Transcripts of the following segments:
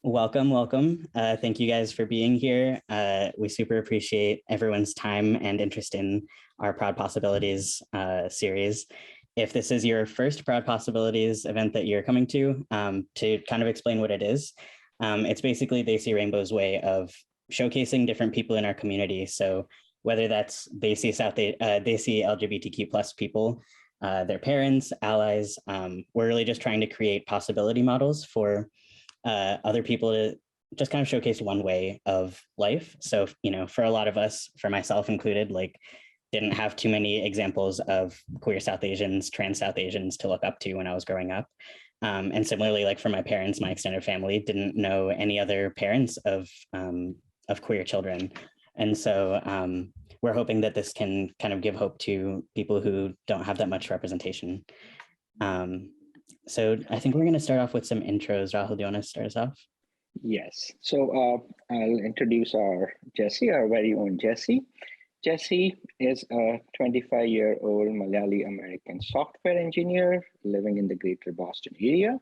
Welcome, welcome. Thank you guys for being here. We super appreciate everyone's time and interest in our Proud Possibilities series. If this is your first Proud Possibilities event that you're coming to kind of explain what it is, it's basically Desi Rainbow's way of showcasing different people in our community. So whether that's Desi Desi LGBTQ plus people, their parents, allies, we're really just trying to create possibility models for other people to just kind of showcase one way of life. So, for a lot of us, for myself included, like didn't have too many examples of queer South Asians, trans South Asians to look up to when I was growing up. And similarly, like for my parents, my extended family didn't know any other parents of queer children. And so we're hoping that this can kind of give hope to people who don't have that much representation. So I think we're going to start off with some intros. Rahul, do you want to start us off? Yes. So I'll introduce our Jesse, our very own Jesse. Jesse is a 25-year-old Malayali American software engineer living in the greater Boston area.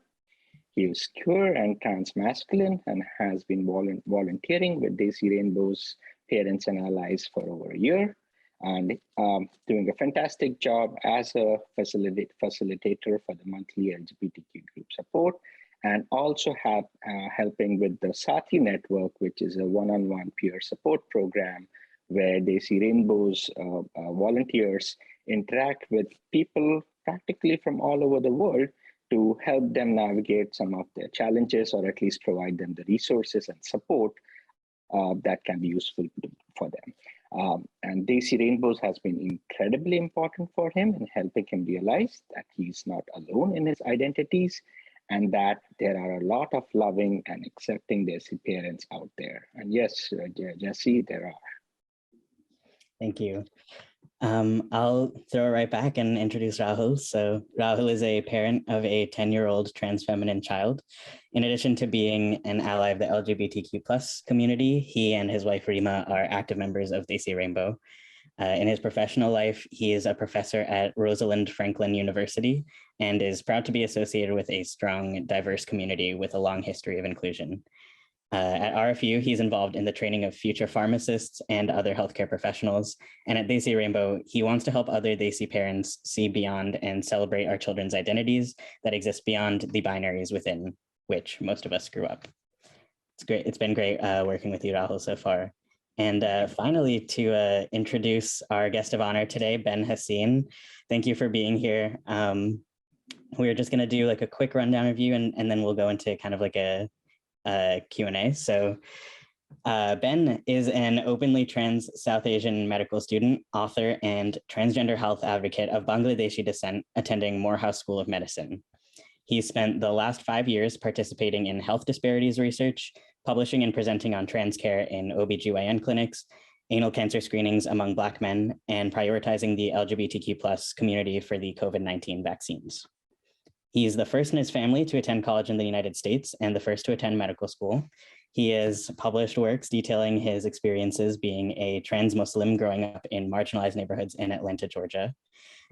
He is queer and trans masculine and has been volunteering with Desi Rainbow's Parents and Allies for over a year and doing a fantastic job as a facilitator for the monthly LGBTQ group support, and also helping with the Sati Network, which is a one-on-one peer support program where Desi Rainbow's volunteers interact with people practically from all over the world to help them navigate some of their challenges, or at least provide them the resources and support that can be useful for them. And Desi Rainbows has been incredibly important for him in helping him realize that he's not alone in his identities and that there are a lot of loving and accepting Desi parents out there. And yes, Jesse, there are. Thank you. I'll throw it right back and introduce Rahul. So Rahul is a parent of a 10-year-old trans feminine child. In addition to being an ally of the LGBTQ plus community, he and his wife Rima are active members of Desi Rainbow. In his professional life, he is a professor at Rosalind Franklin University and is proud to be associated with a strong, diverse community with a long history of inclusion. At RFU, he's involved in the training of future pharmacists and other healthcare professionals. And at Desi Rainbow, he wants to help other Desi parents see beyond and celebrate our children's identities that exist beyond the binaries within which most of us grew up. It's great. It's been great working with you, Rahul, so far. And finally, to introduce our guest of honor today, Ben Haseen. Thank you for being here. We're just going to do like a quick rundown of you, and then we'll go into kind of like a Q&A. So Ben is an openly trans South Asian medical student, author, and transgender health advocate of Bangladeshi descent, attending Morehouse School of Medicine. He spent the last 5 years participating in health disparities research, publishing and presenting on trans care in OBGYN clinics, anal cancer screenings among Black men, and prioritizing the LGBTQ plus community for the COVID-19 vaccines. He's the first in his family to attend college in the United States and the first to attend medical school. He has published works detailing his experiences being a trans Muslim growing up in marginalized neighborhoods in Atlanta, Georgia.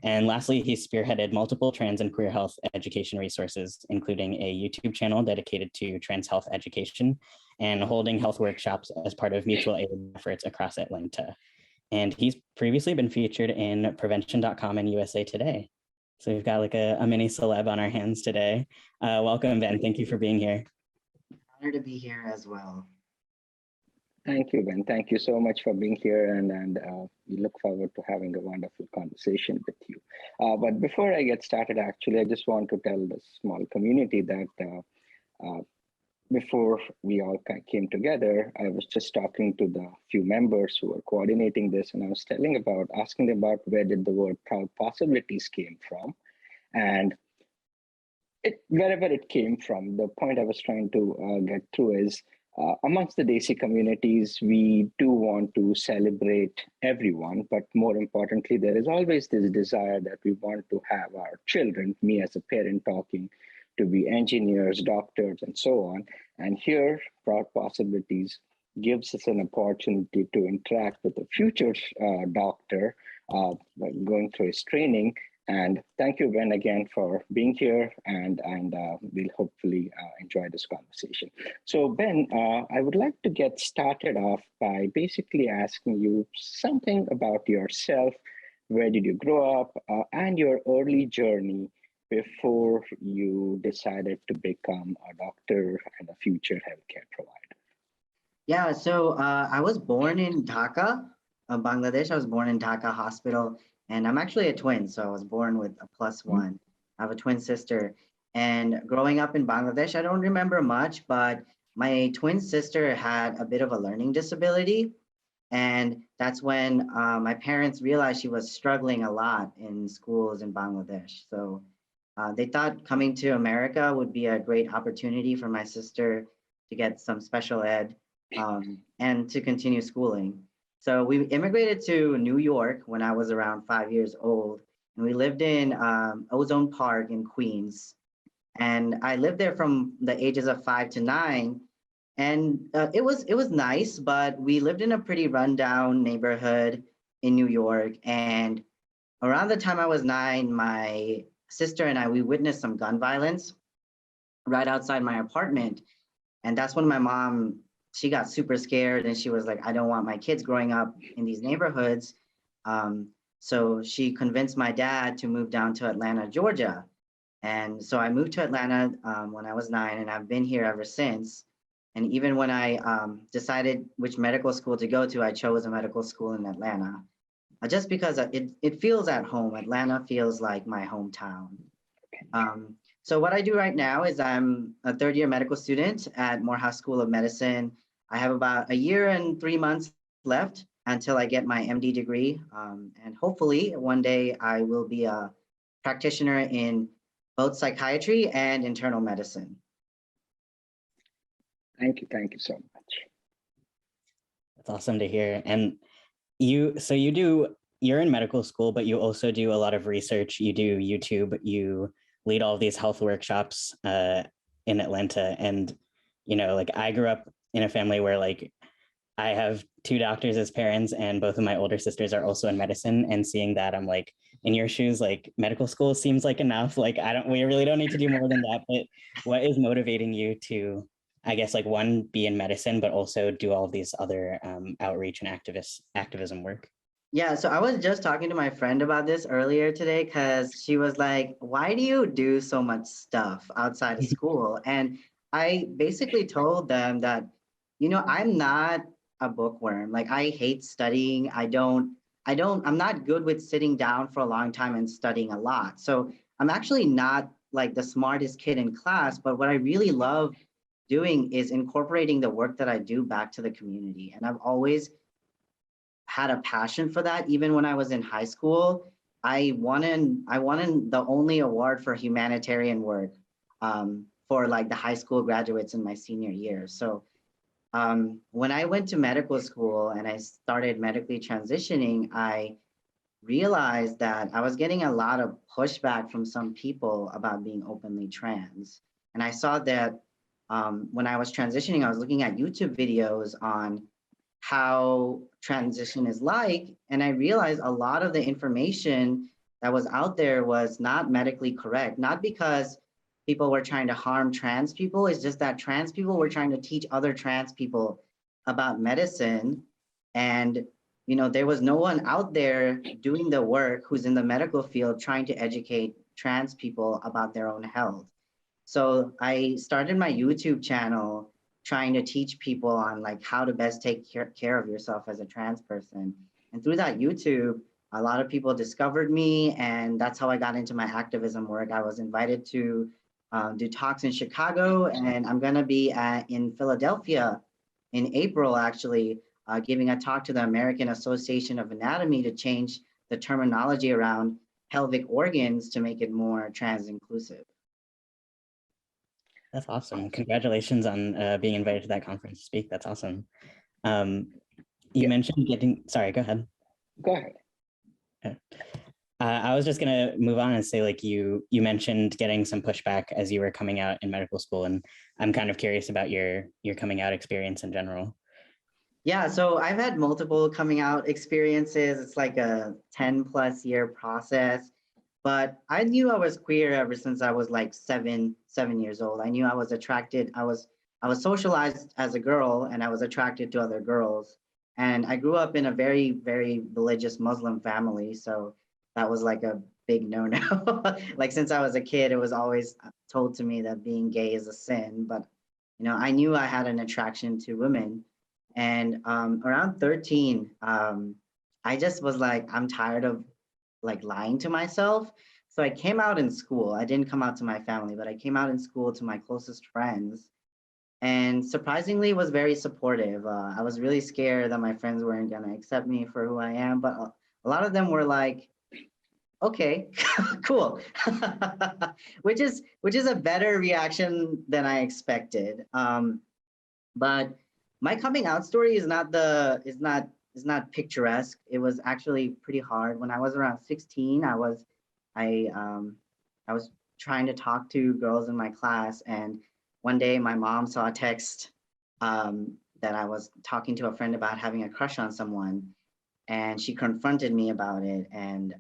And lastly, he spearheaded multiple trans and queer health education resources, including a YouTube channel dedicated to trans health education and holding health workshops as part of mutual aid efforts across Atlanta. And he's previously been featured in prevention.com and USA Today. So we've got like a mini celeb on our hands today. Welcome, Ben. Thank you for being here. Honor to be here as well. Thank you, Ben. Thank you so much for being here, and we look forward to having a wonderful conversation with you. But before I get started, actually, I just want to tell the small community that before we all came together, I was just talking to the few members who were coordinating this, and I was asking them about where did the word proud possibilities came from. And wherever it came from, the point I was trying to get through is amongst the Desi communities, we do want to celebrate everyone, but more importantly, there is always this desire that we want to have our children, me as a parent talking, to be engineers, doctors, and so on. And here, Proud Possibilities gives us an opportunity to interact with a future doctor going through his training And thank you, Ben, again for being here, and we'll hopefully enjoy this conversation. So, Ben, I would like to get started off by basically asking you something about yourself. Where did you grow up, and your early journey before you decided to become a doctor and a future healthcare provider? Yeah, so I was born in Dhaka, Bangladesh. I was born in Dhaka Hospital, and I'm actually a twin, so I was born with a +1. I have a twin sister. And growing up in Bangladesh, I don't remember much, but my twin sister had a bit of a learning disability. And that's when my parents realized she was struggling a lot in schools in Bangladesh. So they thought coming to America would be a great opportunity for my sister to get some special ed and to continue schooling. So we immigrated to New York when I was around 5 years old, and we lived in Ozone Park in Queens. And I lived there from the ages of 5 to 9, and it was nice, but we lived in a pretty rundown neighborhood in New York. And around the time I was 9, my sister and I, we witnessed some gun violence right outside my apartment. And that's when my mom, she got super scared, and she was like, I don't want my kids growing up in these neighborhoods. So she convinced my dad to move down to Atlanta, Georgia. And so I moved to Atlanta when I was 9, and I've been here ever since. And even when I decided which medical school to go to, I chose a medical school in Atlanta, just because it feels at home. Atlanta feels like my hometown. So what I do right now is I'm a third-year medical student at Morehouse School of Medicine. I have about a year and 3 months left until I get my MD degree. And hopefully one day I will be a practitioner in both psychiatry and internal medicine. Thank you so much. That's awesome to hear. And you're in medical school, but you also do a lot of research. You do YouTube, you lead all of these health workshops in Atlanta. And, like I grew up in a family where like I have 2 doctors as parents, and both of my older sisters are also in medicine. And seeing that, I'm like, in your shoes, like medical school seems like enough. Like we really don't need to do more than that. But what is motivating you to, I guess, like one, be in medicine, but also do all of these other outreach and activism work? Yeah, so I was just talking to my friend about this earlier today, because she was like, why do you do so much stuff outside of school? And I basically told them that, I'm not a bookworm. Like I hate studying. I'm not good with sitting down for a long time and studying a lot. So I'm actually not like the smartest kid in class, but what I really love doing is incorporating the work that I do back to the community. And I've always had a passion for that. Even when I was in high school, I won the only award for humanitarian work for like the high school graduates in my senior year. So when I went to medical school and I started medically transitioning, I realized that I was getting a lot of pushback from some people about being openly trans. And I saw that when I was transitioning, I was looking at YouTube videos on how transition is like, and I realized a lot of the information that was out there was not medically correct, not because people were trying to harm trans people, it's just that trans people were trying to teach other trans people about medicine. And there was no one out there doing the work who's in the medical field trying to educate trans people about their own health. So I started my YouTube channel trying to teach people on like how to best take care of yourself as a trans person. And through that YouTube, a lot of people discovered me, and that's how I got into my activism work. I was invited to do talks in Chicago, and I'm gonna be in Philadelphia in April, actually, giving a talk to the American Association of Anatomy to change the terminology around pelvic organs to make it more trans inclusive. That's awesome. Congratulations on being invited to that conference to speak. That's awesome. You mentioned sorry, go ahead. Go ahead. I was just gonna move on and say, like, you mentioned getting some pushback as you were coming out in medical school, and I'm kind of curious about your coming out experience in general. Yeah, so I've had multiple coming out experiences. It's like a 10+ year process. But I knew I was queer ever since I was like 7 years old. I knew I was attracted. I was socialized as a girl, and I was attracted to other girls. And I grew up in a very, very religious Muslim family, so that was like a big no-no. Like since I was a kid, it was always told to me that being gay is a sin. But I knew I had an attraction to women. And around 13, I just was like, I'm tired of like lying to myself. So I came out in school. I didn't come out to my family, but I came out in school to my closest friends, and surprisingly was very supportive. I was really scared that my friends weren't gonna accept me for who I am, but a lot of them were like, okay, cool, which is a better reaction than I expected. But my coming out story is not picturesque. It was actually pretty hard. When I was around 16, I was trying to talk to girls in my class, and one day my mom saw a text that I was talking to a friend about having a crush on someone, and she confronted me about it. And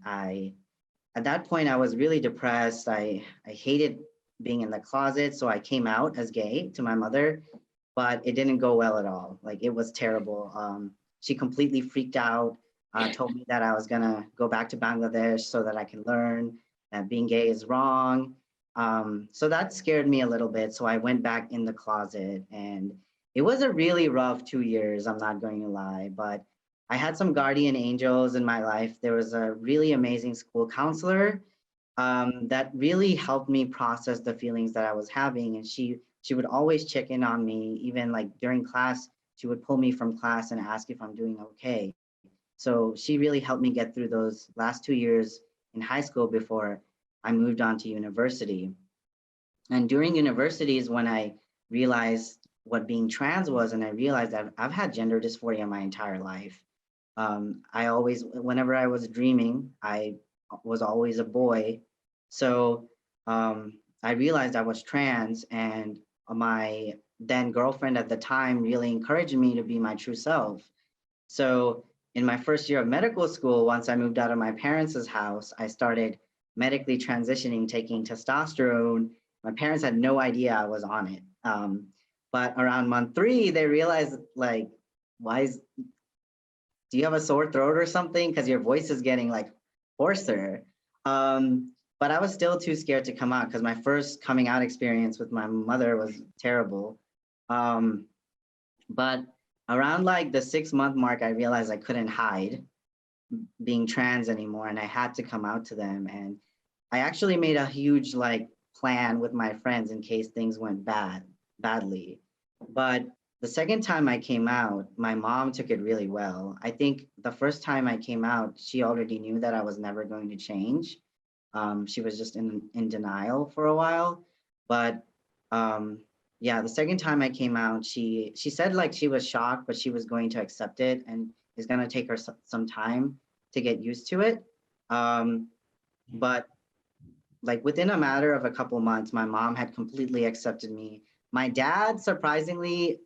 at that point, I was really depressed. I hated being in the closet, so I came out as gay to my mother, but it didn't go well at all. Like it was terrible. She completely freaked out, told me that I was gonna go back to Bangladesh so that I can learn that being gay is wrong. So that scared me a little bit. So I went back in the closet, and it was a really rough 2 years, I'm not going to lie, but I had some guardian angels in my life. There was a really amazing school counselor that really helped me process the feelings that I was having. And she would always check in on me, even like during class. She would pull me from class and ask if I'm doing okay. So she really helped me get through those last 2 years in high school before I moved on to university. And during university is when I realized what being trans was, and I realized that I've had gender dysphoria my entire life. I always, whenever I was dreaming, I was always a boy. So I realized I was trans, and my then girlfriend at the time really encouraged me to be my true self. So in my first year of medical school, once I moved out of my parents' house, I started medically transitioning, taking testosterone. My parents had no idea I was on it. But around month 3, they realized like, why is do you have a sore throat or something? Because your voice is getting like hoarser. But I was still too scared to come out because my first coming out experience with my mother was terrible. Um, but around like the 6 month mark, I realized I couldn't hide being trans anymore, and I had to come out to them. And I actually made a huge like plan with my friends in case things went badly. But the second time I came out, my mom took it really well. I think the first time I came out, she already knew that I was never going to change. She was just in denial for a while. But yeah, the second time I came out, she said like she was shocked, but she was going to accept it, and it's gonna take her some time to get used to it. But like within a matter of a couple months, my mom had completely accepted me. My dad, surprisingly,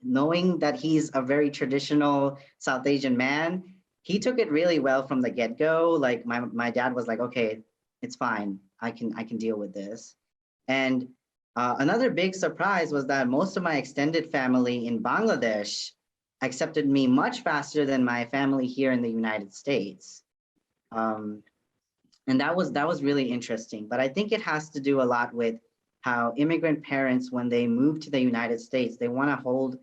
knowing that he's a very traditional South Asian man, he took it really well from the get-go. Like my dad was like, okay, it's fine. I can deal with this. And another big surprise was that most of my extended family in Bangladesh accepted me much faster than my family here in the United States. Um, and that was really interesting. But I think it has to do a lot with how immigrant parents, when they move to the United States, they want to hold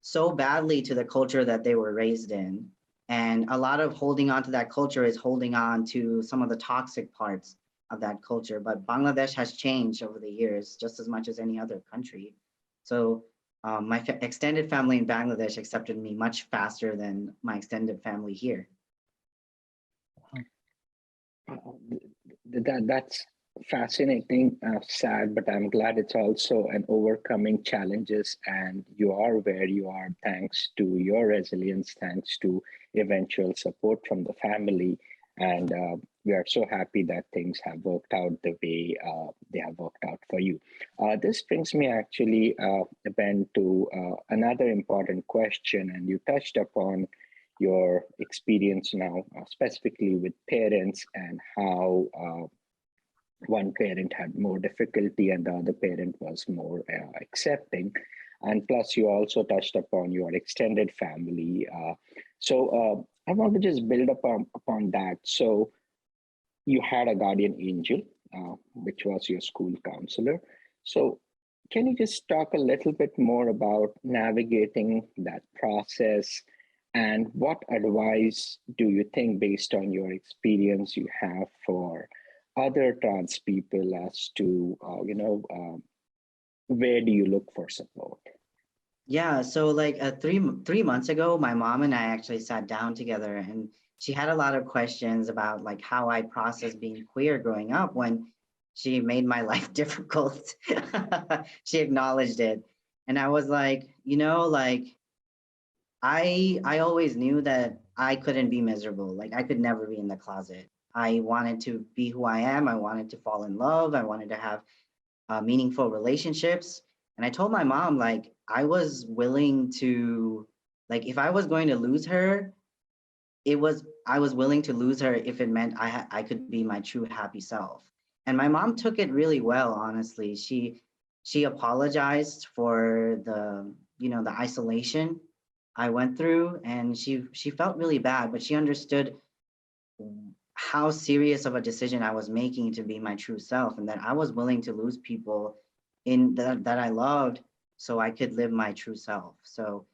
so badly to the culture that they were raised in. And a lot of holding on to that culture is holding on to some of the toxic parts of that culture. But Bangladesh has changed over the years just as much as any other country. So my extended family in Bangladesh accepted me much faster than my extended family here. That's fascinating, sad, but I'm glad it's also an overcoming challenges, and you are where you are thanks to your resilience, thanks to eventual support from the family. And we are so happy that things have worked out the way they have worked out for you. This brings me actually, Ben, to another important question, and you touched upon your experience now, specifically with parents, and how one parent had more difficulty and the other parent was more accepting. And plus, you also touched upon your extended family. So I want to just build upon that. So you had a guardian angel, which was your school counselor. So can you just talk a little bit more about navigating that process? And what advice do you think, based on your experience, you have for other trans people as to, where do you look for support? Yeah, so like 3 months ago, my mom and I actually sat down together, and she had a lot of questions about like how I processed being queer growing up when she made my life difficult. She acknowledged it. And I was like, like I always knew that I couldn't be miserable. Like I could never be in the closet. I wanted to be who I am. I wanted to fall in love. I wanted to have meaningful relationships. And I told my mom, like, I was willing to, like, if I was going to lose her, I was willing to lose her if it meant I could be my true happy self. And my mom took it really well, honestly. She apologized for the isolation I went through, and she felt really bad, but she understood how serious of a decision I was making to be my true self, and that I was willing to lose people that I loved so I could live my true self. So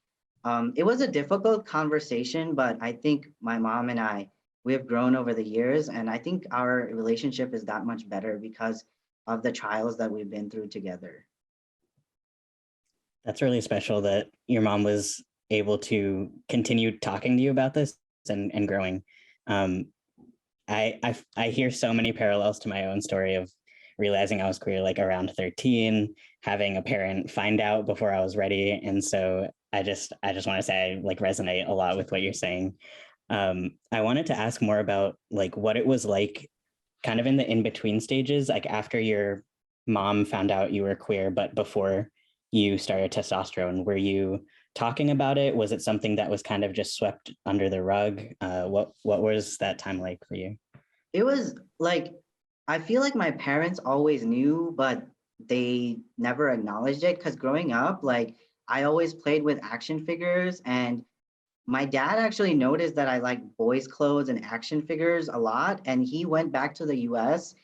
it was a difficult conversation, but I think my mom and we have grown over the years, and I think our relationship is that much better because of the trials that we've been through together. That's really special that your mom was able to continue talking to you about this and growing. I hear so many parallels to my own story of realizing I was queer like around 13, having a parent find out before I was ready. And so I just want to say I like resonate a lot with what you're saying. I wanted to ask more about like what it was like kind of in the in-between stages, like after your mom found out you were queer, but before you started testosterone. Were you talking about it? Was it something that was kind of just swept under the rug? What was that time like for you? It was like, I feel like my parents always knew, but they never acknowledged it because growing up, like I always played with action figures, and my dad actually noticed that I like boys' clothes and action figures a lot, and he went back to the US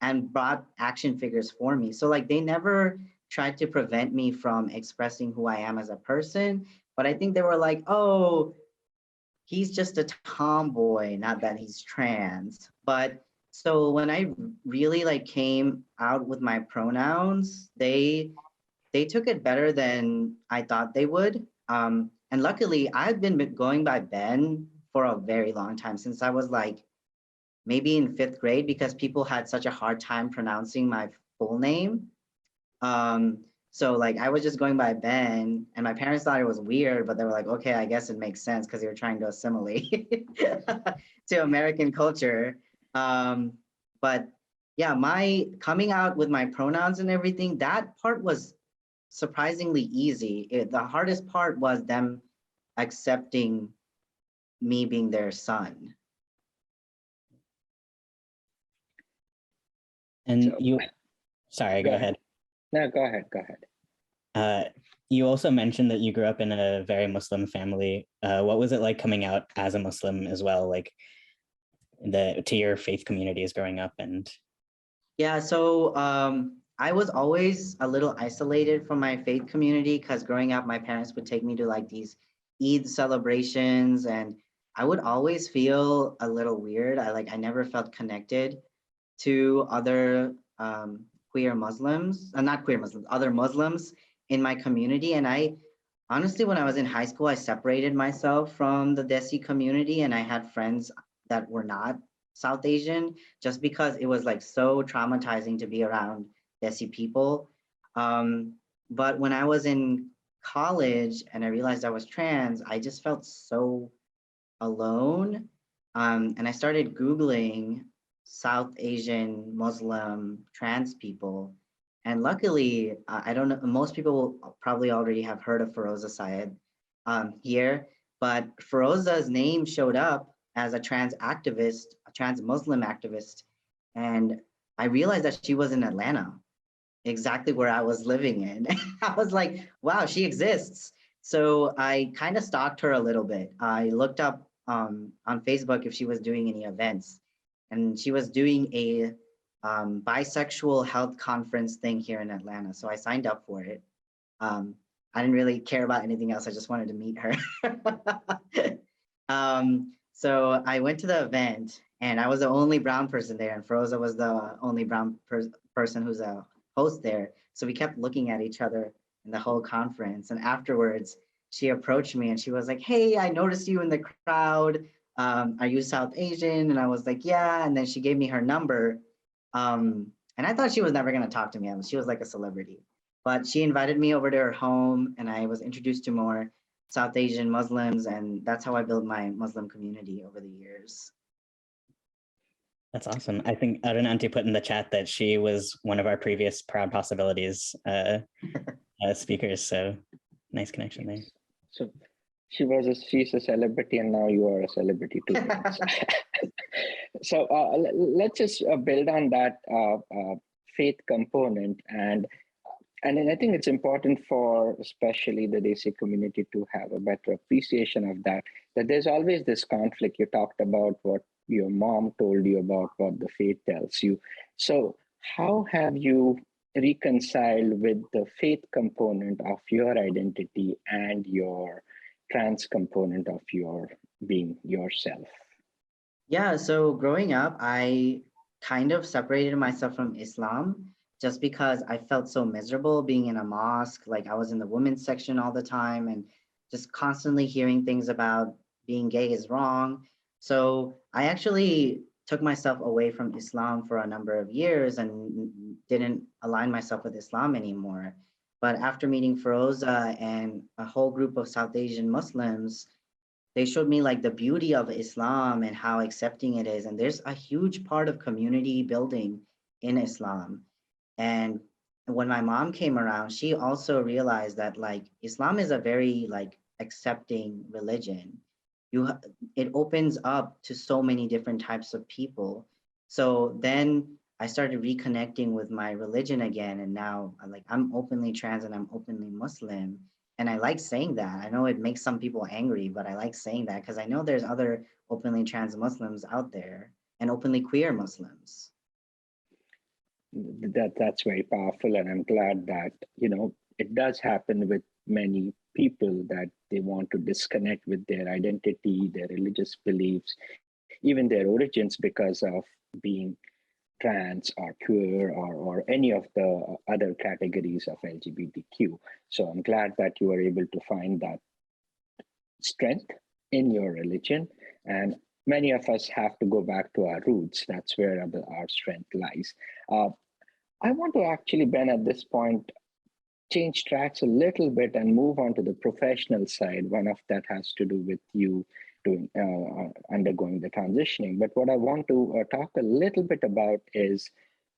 and brought action figures for me. So like they never tried to prevent me from expressing who I am as a person, but I think they were like, "Oh, he's just a tomboy, not that he's trans." But so when I really like came out with my pronouns, they took it better than I thought they would. And luckily, I've been going by Ben for a very long time, since I was like maybe in 5th grade, because people had such a hard time pronouncing my full name. So like I was just going by Ben, and my parents thought it was weird, but they were like, okay, I guess it makes sense because they were trying to assimilate to American culture. But yeah, my coming out with my pronouns and everything, that part was surprisingly easy. The hardest part was them accepting me being their son. And So you, sorry, go ahead. No, go ahead. Go ahead. You also mentioned that you grew up in a very Muslim family. What was it like coming out as a Muslim as well, like to your faith communities growing up? And Yeah, so I was always a little isolated from my faith community because growing up, my parents would take me to like these Eid celebrations, and I would always feel a little weird. I never felt connected to other queer Muslims, not queer Muslims, other Muslims in my community. And I honestly, when I was in high school, I separated myself from the Desi community, and I had friends that were not South Asian, just because it was like so traumatizing to be around Desi people. But when I was in college and I realized I was trans, I just felt so alone. And I started Googling South Asian Muslim trans people. And luckily, I don't know, most people will probably already have heard of Feroza Syed here, but Feroza's name showed up as a trans activist, a trans Muslim activist. And I realized that she was in Atlanta, exactly where I was living in. I was like, wow, she exists. So I kind of stalked her a little bit. I looked up on Facebook if she was doing any events, and she was doing a bisexual health conference thing here in Atlanta. So I signed up for it. I didn't really care about anything else. I just wanted to meet her. So I went to the event, and I was the only brown person there, and Feroza was the only brown person who's a host there. So we kept looking at each other in the whole conference. And afterwards, she approached me and she was like, "Hey, I noticed you in the crowd. Are you South Asian?" And I was like, "Yeah." And then she gave me her number. And I thought she was never going to talk to me. She was like a celebrity. But she invited me over to her home, and I was introduced to more South Asian Muslims, and that's how I built my Muslim community over the years. That's awesome. I think Arunanti put in the chat that she was one of our previous Proud Possibilities speakers. So nice connection there. So she's a celebrity, and now you are a celebrity too. So let's just build on that faith component, and I think it's important for especially the Desi community to have a better appreciation of that there's always this conflict. You talked about what your mom told you about what the faith tells you. So how have you reconciled with the faith component of your identity and your trans component of your being yourself? Yeah, so growing up, I kind of separated myself from Islam just because I felt so miserable being in a mosque. Like I was in the women's section all the time and just constantly hearing things about being gay is wrong. So I actually took myself away from Islam for a number of years and didn't align myself with Islam anymore. But after meeting Feroza and a whole group of South Asian Muslims, they showed me like the beauty of Islam and how accepting it is. And there's a huge part of community building in Islam. And when my mom came around, she also realized that like Islam is a very like accepting religion. It opens up to so many different types of people. So then I started reconnecting with my religion again, and now I'm openly trans and I'm openly Muslim. And I like saying that. I know it makes some people angry, but I like saying that because I know there's other openly trans Muslims out there and openly queer Muslims. That's very powerful, and I'm glad that it does happen with many people that they want to disconnect with their identity, their religious beliefs, even their origins because of being trans or queer or any of the other categories of LGBTQ. So I'm glad that you were able to find that strength in your religion. And many of us have to go back to our roots. That's where our strength lies. I want to actually, Ben, at this point, change tracks a little bit and move on to the professional side. One of that has to do with you doing undergoing the transitioning. But what I want to talk a little bit about is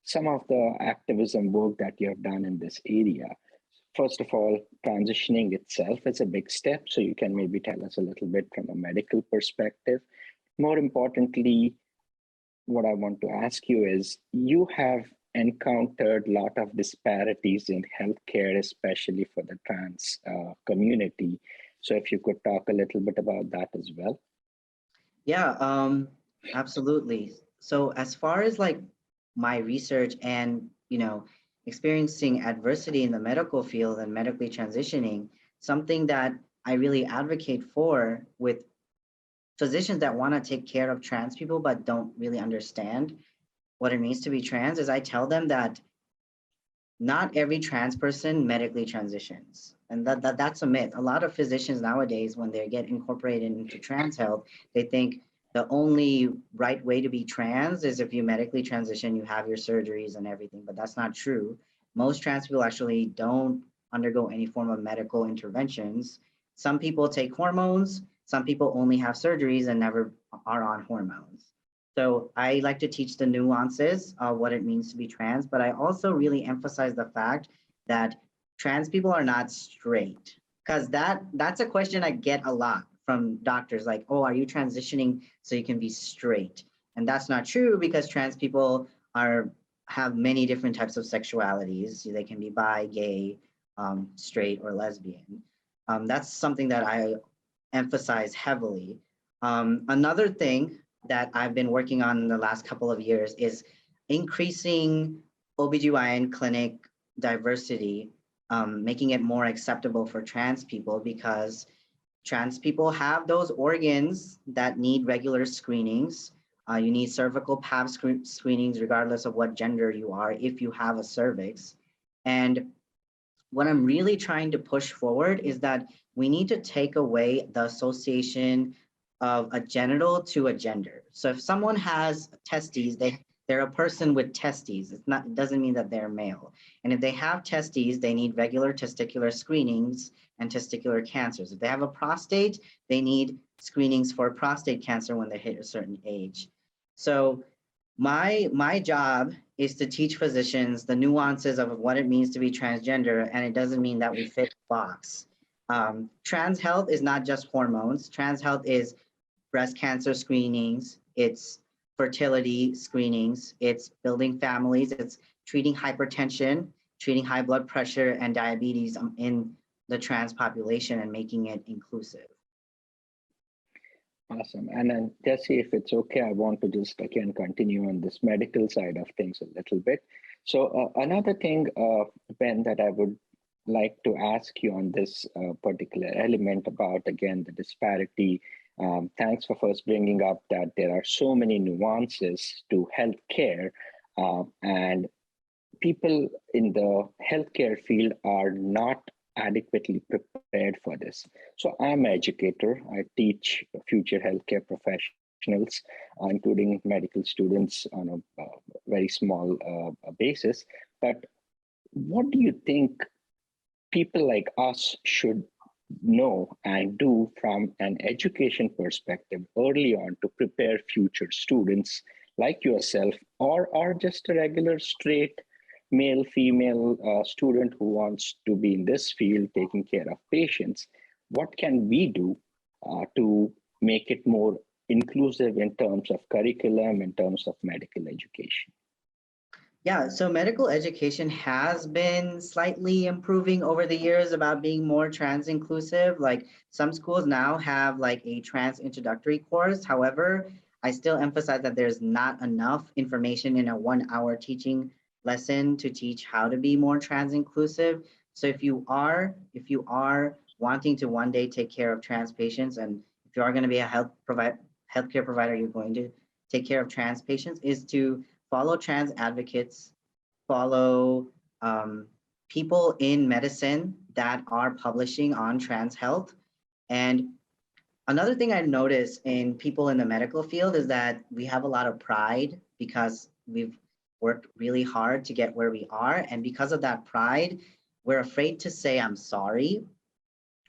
some of the activism work that you have done in this area. First of all, transitioning itself is a big step. So you can maybe tell us a little bit from a medical perspective. More importantly, what I want to ask you is, you have encountered a lot of disparities in healthcare, especially for the trans community. So if you could talk a little bit about that as well. Yeah, absolutely. So as far as like my research and, experiencing adversity in the medical field and medically transitioning, something that I really advocate for with physicians that want to take care of trans people but don't really understand what it means to be trans is I tell them that not every trans person medically transitions. And that's a myth. A lot of physicians nowadays, when they get incorporated into trans health, they think the only right way to be trans is if you medically transition, you have your surgeries and everything, but that's not true. Most trans people actually don't undergo any form of medical interventions. Some people take hormones, some people only have surgeries and never are on hormones. So I like to teach the nuances of what it means to be trans, but I also really emphasize the fact that trans people are not straight, because that's a question I get a lot from doctors like, oh, are you transitioning so you can be straight? And that's not true, because trans people have many different types of sexualities. They can be bi, gay, straight, or lesbian. That's something that I emphasize heavily. Another thing that I've been working on in the last couple of years is increasing OBGYN clinic diversity, making it more acceptable for trans people, because trans people have those organs that need regular screenings. You need cervical pap screenings regardless of what gender you are, if you have a cervix. And what I'm really trying to push forward is that we need to take away the association of a genital to a gender. So if someone has testes, they're a person with testes. It doesn't mean that they're male. And if they have testes, they need regular testicular screenings and testicular cancers. If they have a prostate, they need screenings for prostate cancer when they hit a certain age. So my job is to teach physicians the nuances of what it means to be transgender, and it doesn't mean that we fit a box. Trans health is not just hormones. Trans health is breast cancer screenings, it's fertility screenings, it's building families, it's treating hypertension, treating high blood pressure and diabetes in the trans population, and making it inclusive. Awesome. And then Desi, if it's okay, I want to just again continue on this medical side of things a little bit. So another thing, Ben, that I would like to ask you on this particular element about, again, the disparity. Thanks for first bringing up that there are so many nuances to healthcare, and people in the healthcare field are not adequately prepared for this. So I'm an educator. I teach future healthcare professionals, including medical students on a very small basis. But what do you think people like us should know and do from an education perspective early on to prepare future students like yourself, or just a regular straight male, female student who wants to be in this field taking care of patients? What can we do to make it more inclusive in terms of curriculum, in terms of medical education? Yeah, so medical education has been slightly improving over the years about being more trans inclusive. Like some schools now have like a trans introductory course. However, I still emphasize that there's not enough information in a 1 hour teaching lesson to teach how to be more trans inclusive. So if you are wanting to one day take care of trans patients, and if you are going to be a healthcare provider, you're going to take care of trans patients, is to follow trans advocates, follow people in medicine that are publishing on trans health. And another thing I notice in people in the medical field is that we have a lot of pride because we've worked really hard to get where we are. And because of that pride, we're afraid to say, I'm sorry.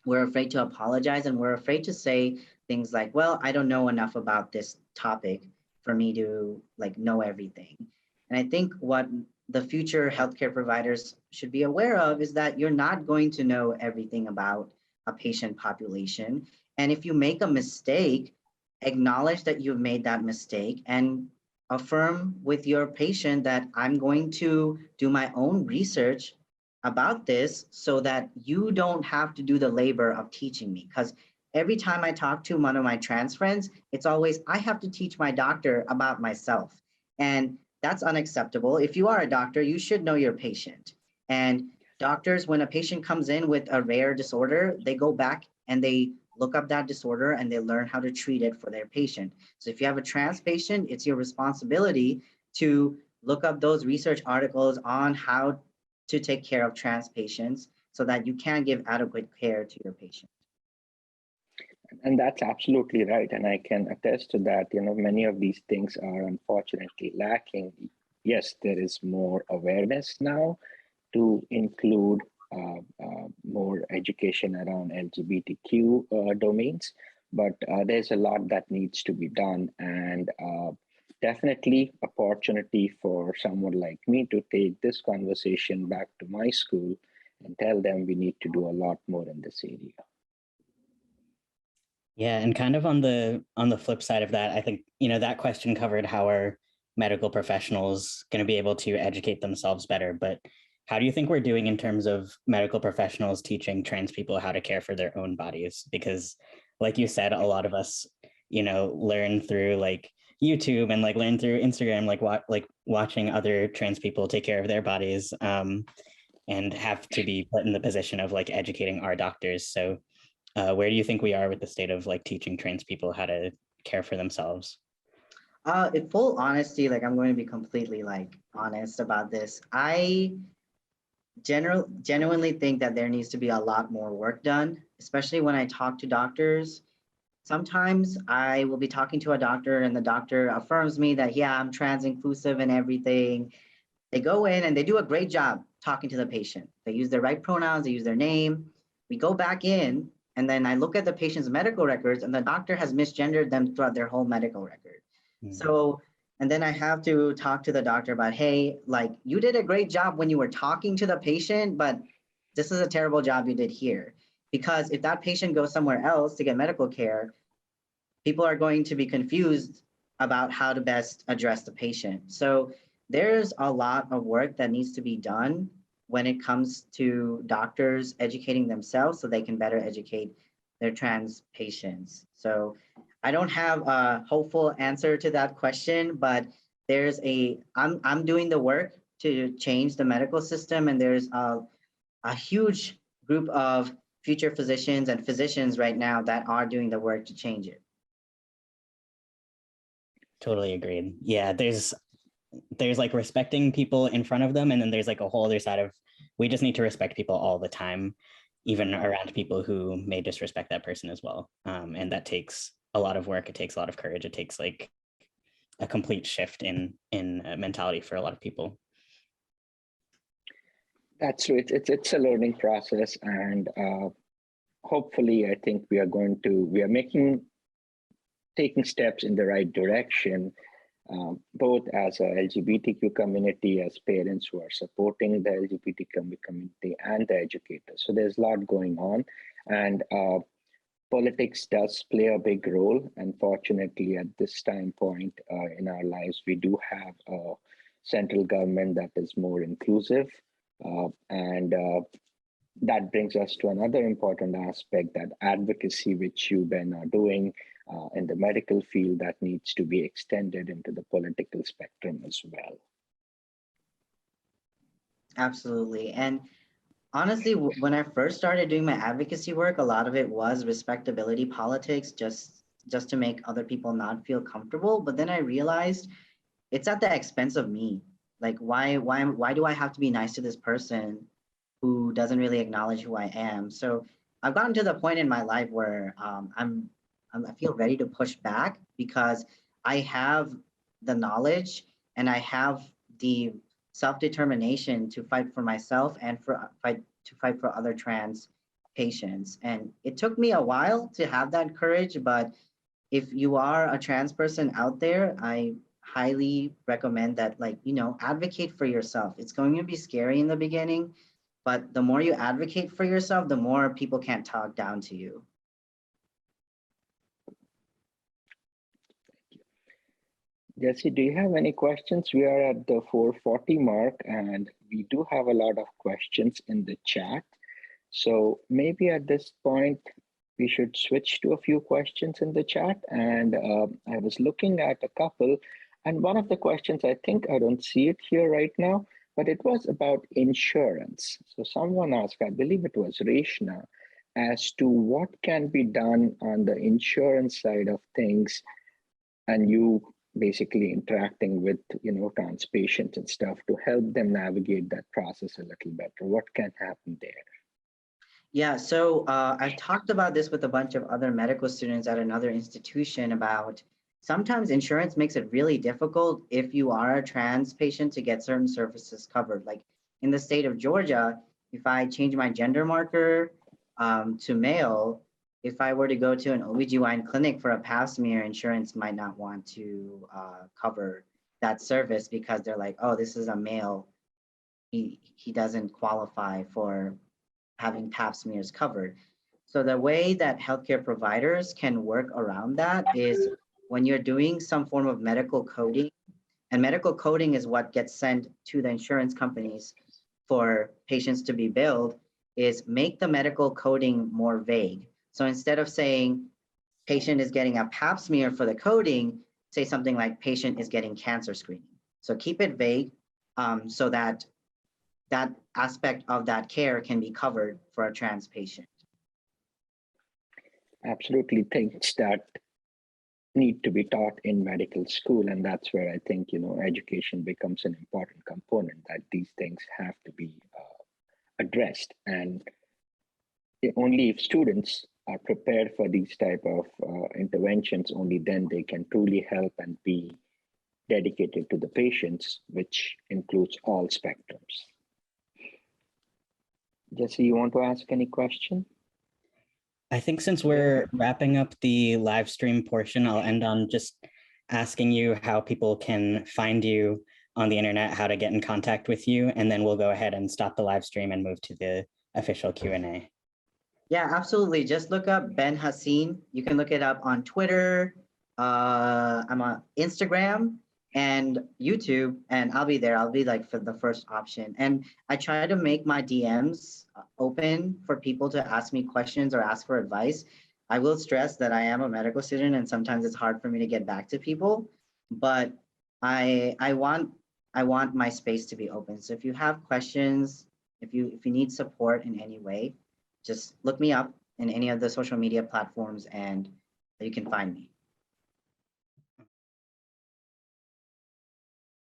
We're afraid to apologize, and we're afraid to say things like, well, I don't know enough about this topic for me to like know everything. And I think what the future healthcare providers should be aware of is that you're not going to know everything about a patient population. And if you make a mistake, acknowledge that you've made that mistake and affirm with your patient that I'm going to do my own research about this so that you don't have to do the labor of teaching me. Because every time I talk to one of my trans friends, it's always, I have to teach my doctor about myself. And that's unacceptable. If you are a doctor, you should know your patient. And doctors, when a patient comes in with a rare disorder, they go back and they look up that disorder and they learn how to treat it for their patient. So if you have a trans patient, it's your responsibility to look up those research articles on how to take care of trans patients so that you can give adequate care to your patient. And that's absolutely right. And I can attest to that. You know, many of these things are unfortunately lacking. Yes, there is more awareness now to include more education around LGBTQ domains, but there's a lot that needs to be done. And definitely opportunity for someone like me to take this conversation back to my school and tell them we need to do a lot more in this area. Yeah, and kind of on the flip side of that, I think, that question covered how are medical professionals going to be able to educate themselves better, but how do you think we're doing in terms of medical professionals teaching trans people how to care for their own bodies? Because like you said, a lot of us, learn through like YouTube and like learn through Instagram, like watching other trans people take care of their bodies, and have to be put in the position of like educating our doctors. So where do you think we are with the state of like teaching trans people how to care for themselves? In full honesty, like I'm going to be completely like honest about this. I genuinely think that there needs to be a lot more work done, especially when I talk to doctors. Sometimes I will be talking to a doctor and the doctor affirms me that, yeah, I'm trans inclusive and everything. They go in and they do a great job talking to the patient. They use their right pronouns, they use their name. We go back in and then I look at the patient's medical records and the doctor has misgendered them throughout their whole medical record. So, and then I have to talk to the doctor about, hey, like you did a great job when you were talking to the patient, but this is a terrible job you did here. Because if that patient goes somewhere else to get medical care, people are going to be confused about how to best address the patient. So there's a lot of work that needs to be done when it comes to doctors educating themselves so they can better educate their trans patients. So I don't have a hopeful answer to that question, but I'm doing the work to change the medical system, and there's a huge group of future physicians and physicians right now that are doing the work to change it. Totally agreed. Yeah, there's like respecting people in front of them, and then there's like a whole other side of we just need to respect people all the time, even around people who may disrespect that person as well. And that takes a lot of work. It takes a lot of courage. It takes like a complete shift in mentality for a lot of people. That's true. It's a learning process, and hopefully, I think we are taking steps in the right direction, both as a LGBTQ community, as parents who are supporting the LGBT community, and the educators. So there's a lot going on, and politics does play a big role. Unfortunately, at this time point in our lives, we do have a central government that is more inclusive, and that brings us to another important aspect, that advocacy, which you, Ben, are doing in the medical field, that needs to be extended into the political spectrum as well. Absolutely. And honestly, when I first started doing my advocacy work, a lot of it was respectability politics, just to make other people not feel comfortable. But then I realized it's at the expense of me. Like, why do I have to be nice to this person who doesn't really acknowledge who I am? So I've gotten to the point in my life where I feel ready to push back because I have the knowledge and I have the self-determination to fight for myself and fight for other trans patients. And it took me a while to have that courage, but if you are a trans person out there, I highly recommend that, like, advocate for yourself. It's going to be scary in the beginning, but the more you advocate for yourself, the more people can't talk down to you. Jesse, do you have any questions? We are at the 4:40 mark, and we do have a lot of questions in the chat. So maybe at this point, we should switch to a few questions in the chat. And I was looking at a couple, and one of the questions, I think I don't see it here right now, but it was about insurance. So someone asked, I believe it was Reshna, as to what can be done on the insurance side of things, and you basically interacting with trans patients and stuff to help them navigate that process a little better. What can happen there? Yeah, so I've talked about this with a bunch of other medical students at another institution about sometimes insurance makes it really difficult if you are a trans patient to get certain services covered. Like in the state of Georgia, if I change my gender marker to male, if I were to go to an OBGYN clinic for a pap smear, insurance might not want to cover that service because they're like, oh, this is a male. He doesn't qualify for having pap smears covered. So the way that healthcare providers can work around that is when you're doing some form of medical coding, and medical coding is what gets sent to the insurance companies for patients to be billed, is make the medical coding more vague. So instead of saying patient is getting a pap smear for the coding, say something like patient is getting cancer screening. So keep it vague so that that aspect of that care can be covered for a trans patient. Absolutely, things that need to be taught in medical school, and that's where I think education becomes an important component, that these things have to be addressed, and only if students are prepared for these type of interventions, only then they can truly help and be dedicated to the patients, which includes all spectrums. Jesse, you want to ask any question? I think since we're wrapping up the live stream portion, I'll end on just asking you how people can find you on the internet, how to get in contact with you, and then we'll go ahead and stop the live stream and move to the official Q&A. Yeah, absolutely. Just look up Ben Haseen. You can look it up on Twitter. I'm on Instagram and YouTube, and I'll be there. I'll be like for the first option. And I try to make my DMs open for people to ask me questions or ask for advice. I will stress that I am a medical student, and sometimes it's hard for me to get back to people. But I want my space to be open. So if you have questions, if you need support in any way, just look me up in any of the social media platforms and you can find me.